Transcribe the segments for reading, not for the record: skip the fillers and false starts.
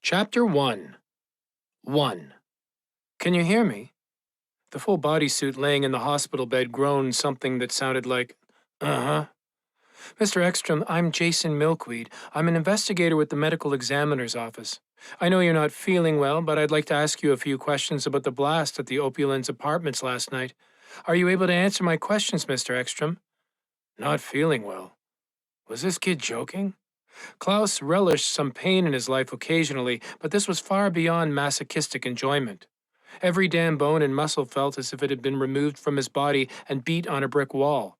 Chapter 1 1. Can you hear me? The full bodysuit laying in the hospital bed groaned something that sounded like, uh-huh. Mr. Ekstrom, I'm Jason Milkweed. I'm an investigator with the medical examiner's office. I know you're not feeling well, but I'd like to ask you a few questions about the blast at the Opulence apartments last night. Are you able to answer my questions, Mr. Ekstrom? Not feeling well. Was this kid joking? Klaus relished some pain in his life occasionally, but this was far beyond masochistic enjoyment. Every damn bone and muscle felt as if it had been removed from his body and beat on a brick wall,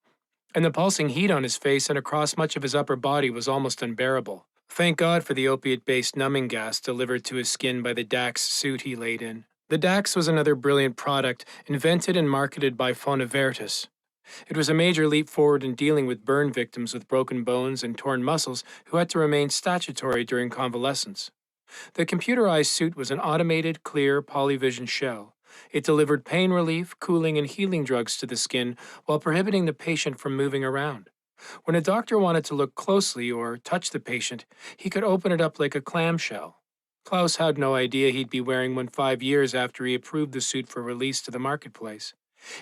and the pulsing heat on his face and across much of his upper body was almost unbearable. Thank God for the opiate-based numbing gas delivered to his skin by the Dax suit he laid in. The Dax was another brilliant product invented and marketed by Fonavertis. It was a major leap forward in dealing with burn victims with broken bones and torn muscles who had to remain statutory during convalescence. The computerized suit was an automated, clear, polyvision shell. It delivered pain relief, cooling, and healing drugs to the skin while prohibiting the patient from moving around. When a doctor wanted to look closely or touch the patient, he could open it up like a clamshell. Klaus had no idea he'd be wearing one 5 years after he approved the suit for release to the marketplace.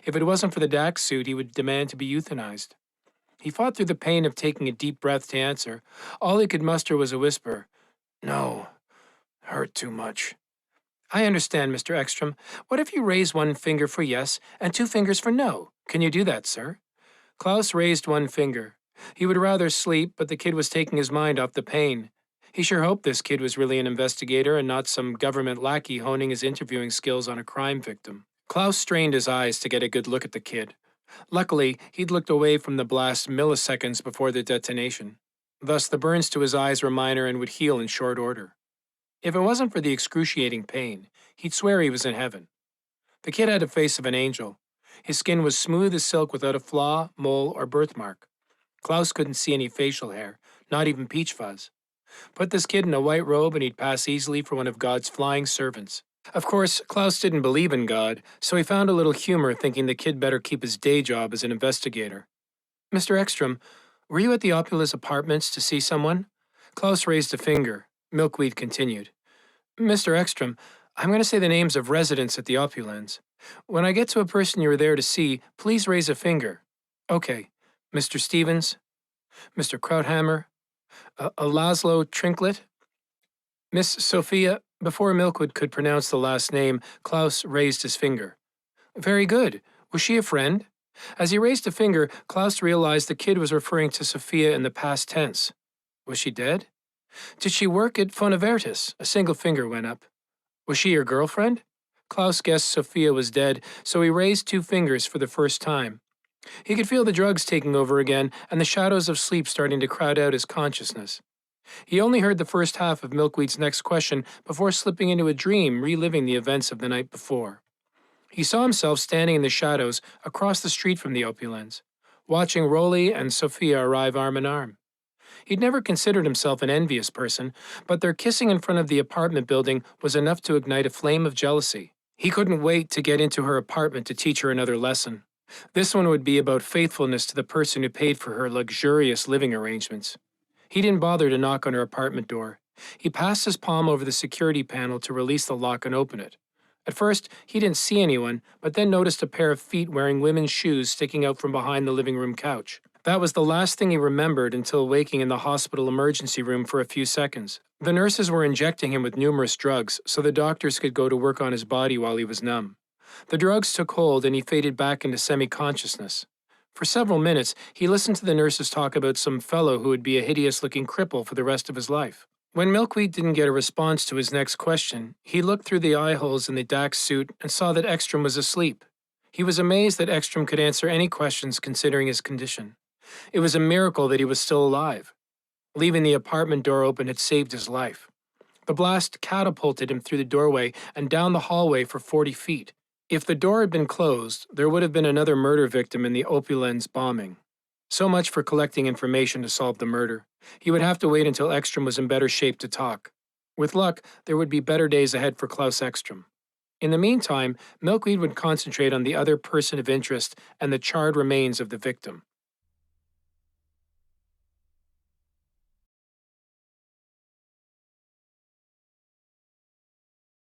If it wasn't for the Dax suit, he would demand to be euthanized. He fought through the pain of taking a deep breath to answer. All he could muster was a whisper. No. Hurt too much. I understand, Mr. Ekstrom. What if you raise one finger for yes and two fingers for no? Can you do that, sir? Klaus raised one finger. He would rather sleep, but the kid was taking his mind off the pain. He sure hoped this kid was really an investigator and not some government lackey honing his interviewing skills on a crime victim. Klaus strained his eyes to get a good look at the kid. Luckily, he'd looked away from the blast milliseconds before the detonation. Thus, the burns to his eyes were minor and would heal in short order. If it wasn't for the excruciating pain, he'd swear he was in heaven. The kid had the face of an angel. His skin was smooth as silk without a flaw, mole, or birthmark. Klaus couldn't see any facial hair, not even peach fuzz. Put this kid in a white robe and he'd pass easily for one of God's flying servants. Of course, Klaus didn't believe in God, so he found a little humor thinking the kid better keep his day job as an investigator. Mr. Ekstrom, were you at the Opulence apartments to see someone? Klaus raised a finger. Milkweed continued. Mr. Ekstrom, I'm going to say the names of residents at the Opulence. When I get to a person you were there to see, please raise a finger. Okay. Mr. Stevens, Mr. Krauthammer, Laszlo Trinklet, Miss Sophia. Before Milkwood could pronounce the last name, Klaus raised his finger. Very good. Was she a friend? As he raised a finger, Klaus realized the kid was referring to Sophia in the past tense. Was she dead? Did she work at Fonavertis? A single finger went up. Was she your girlfriend? Klaus guessed Sophia was dead, so he raised two fingers for the first time. He could feel the drugs taking over again and the shadows of sleep starting to crowd out his consciousness. He only heard the first half of Milkweed's next question before slipping into a dream, reliving the events of the night before. He saw himself standing in the shadows across the street from the Opulence, watching Rolly and Sophia arrive arm in arm. He'd never considered himself an envious person, but their kissing in front of the apartment building was enough to ignite a flame of jealousy. He couldn't wait to get into her apartment to teach her another lesson. This one would be about faithfulness to the person who paid for her luxurious living arrangements. He didn't bother to knock on her apartment door. He passed his palm over the security panel to release the lock and open it. At first, he didn't see anyone, but then noticed a pair of feet wearing women's shoes sticking out from behind the living room couch. That was the last thing he remembered until waking in the hospital emergency room for a few seconds. The nurses were injecting him with numerous drugs, so the doctors could go to work on his body while he was numb. The drugs took hold and he faded back into semi-consciousness. For several minutes, he listened to the nurses talk about some fellow who would be a hideous-looking cripple for the rest of his life. When Milkweed didn't get a response to his next question, he looked through the eye holes in the Dax suit and saw that Ekstrom was asleep. He was amazed that Ekstrom could answer any questions considering his condition. It was a miracle that he was still alive. Leaving the apartment door open had saved his life. The blast catapulted him through the doorway and down the hallway for 40 feet. If the door had been closed, there would have been another murder victim in the Opulence bombing. So much for collecting information to solve the murder. He would have to wait until Ekstrom was in better shape to talk. With luck, there would be better days ahead for Klaus Ekstrom. In the meantime, Milkweed would concentrate on the other person of interest and the charred remains of the victim.